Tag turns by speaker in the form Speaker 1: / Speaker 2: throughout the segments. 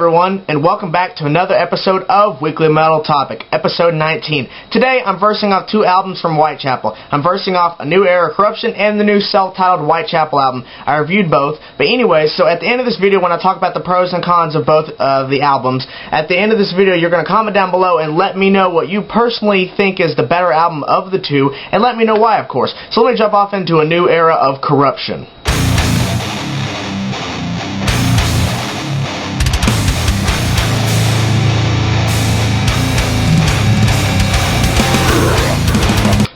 Speaker 1: everyone, and welcome back to another episode of Weekly Metal Topic, episode 19. Today, I'm versing off two albums from WhiteChapel. I'm versing off A New Era of Corruption and the new self-titled WhiteChapel album. I reviewed both, but anyways, so at the end of this video, when I talk about the pros and cons of both of the albums, at the end of this video, you're going to comment down below and let me know what you personally think is the better album of the two, and let me know why, of course. So let me jump off into A New Era of Corruption.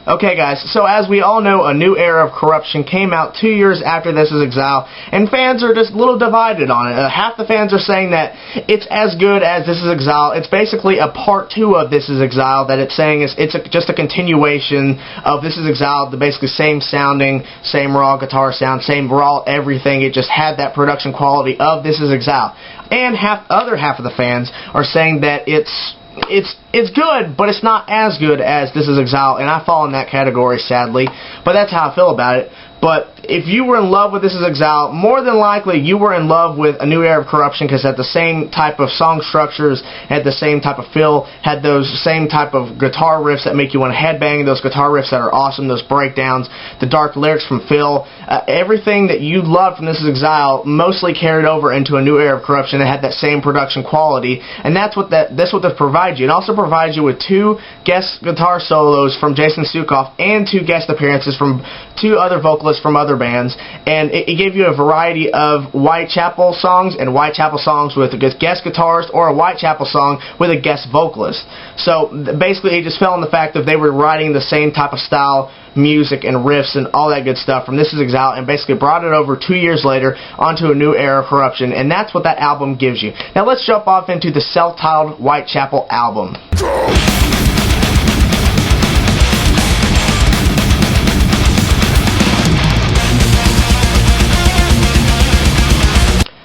Speaker 1: Okay guys, so as we all know, A New Era of Corruption came out 2 years after This Is Exile, and fans are just a little divided on it. Half the fans are saying that it's as good as This Is Exile. It's basically a part 2 of This Is Exile, that it's saying it's just a continuation of This Is Exile, the basically same sounding, same raw guitar sound, same raw everything. It just had that production quality of This Is Exile. And other half of the fans are saying that it's good, but it's not as good as This Is Exile, and I fall in that category, sadly. But that's how I feel about it. But if you were in love with This Is Exile, more than likely you were in love with A New Era of Corruption, because it had the same type of song structures, had the same type of feel, had those same type of guitar riffs that make you want to headbang, those guitar riffs that are awesome, those breakdowns, the dark lyrics from Phil, everything that you loved from This Is Exile mostly carried over into A New Era of Corruption. It had that same production quality, and that's what this provides you. It also provides you with 2 guest guitar solos from Jason Sukoff and 2 guest appearances from 2 other vocalists from other bands, and it gave you a variety of WhiteChapel songs and WhiteChapel songs with a guest guitarist, or a WhiteChapel song with a guest vocalist. So basically it just fell on the fact that they were writing the same type of style music and riffs and all that good stuff from This Is Exile, and basically brought it over 2 years later onto A New Era of Corruption, and that's what that album gives you. Now let's jump off into the self-titled WhiteChapel album.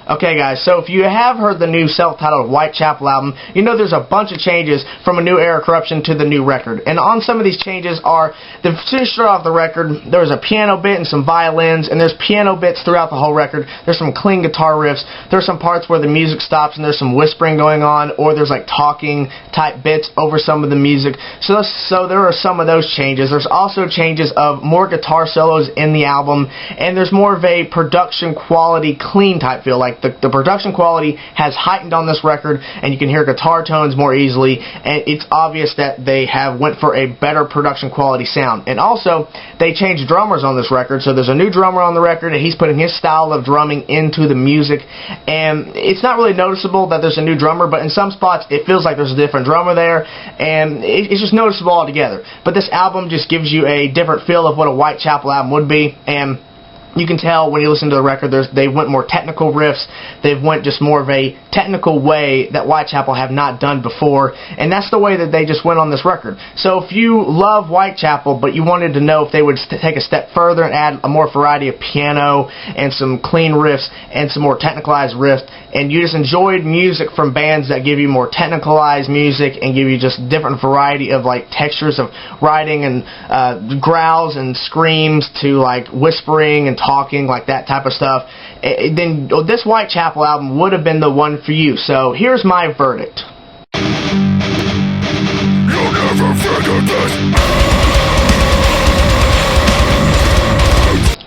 Speaker 1: Okay guys, so if you have heard the new self-titled WhiteChapel album, you know there's a bunch of changes from A New Era of Corruption to the new record. And on some of these changes are, to start off the record, there was a piano bit and some violins, and there's piano bits throughout the whole record. There's some clean guitar riffs, there's some parts where the music stops and there's some whispering going on, or there's like talking type bits over some of the music. So there are some of those changes. There's also changes of more guitar solos in the album, and there's more of a production quality clean type feel. Like the production quality has heightened on this record, and you can hear guitar tones more easily, and it's obvious that they have went for a better production quality sound. And also, they changed drummers on this record, so there's a new drummer on the record, and he's putting his style of drumming into the music, and it's not really noticeable that there's a new drummer, but in some spots, it feels like there's a different drummer there, and it's just noticeable altogether. But this album just gives you a different feel of what a WhiteChapel album would be, and you can tell when you listen to the record, they went more technical riffs. They've went just more of a technical way that WhiteChapel have not done before, and that's the way that they just went on this record. So if you love WhiteChapel, but you wanted to know if they would take a step further and add a more variety of piano and some clean riffs and some more technicalized riffs, and you just enjoyed music from bands that give you more technicalized music and give you just different variety of like textures of writing and growls and screams to like whispering and talking, like that type of stuff, then this WhiteChapel album would have been the one for you. So here's my verdict. You'll never figure this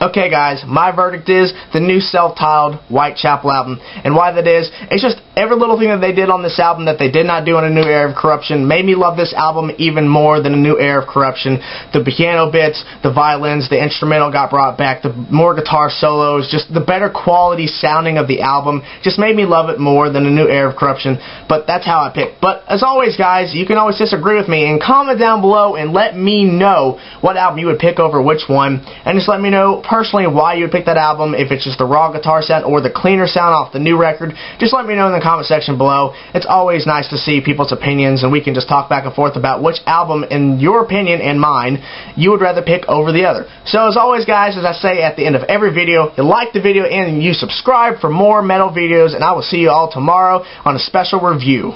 Speaker 1: Okay guys, my verdict is the new self-titled WhiteChapel album. And why that is, it's just every little thing that they did on this album that they did not do on A New Era of Corruption made me love this album even more than A New Era of Corruption. The piano bits, the violins, the instrumental got brought back, the more guitar solos, just the better quality sounding of the album just made me love it more than A New Era of Corruption. But that's how I picked. But as always guys, you can always disagree with me and comment down below and let me know what album you would pick over which one, and just let me know personally why you would pick that album, if it's just the raw guitar sound or the cleaner sound off the new record. Just let me know in the comment section below. It's always nice to see people's opinions, and we can just talk back and forth about which album, in your opinion and mine, you would rather pick over the other. So as always guys, as I say at the end of every video, you like the video and you subscribe for more metal videos, and I will see you all tomorrow on a special review.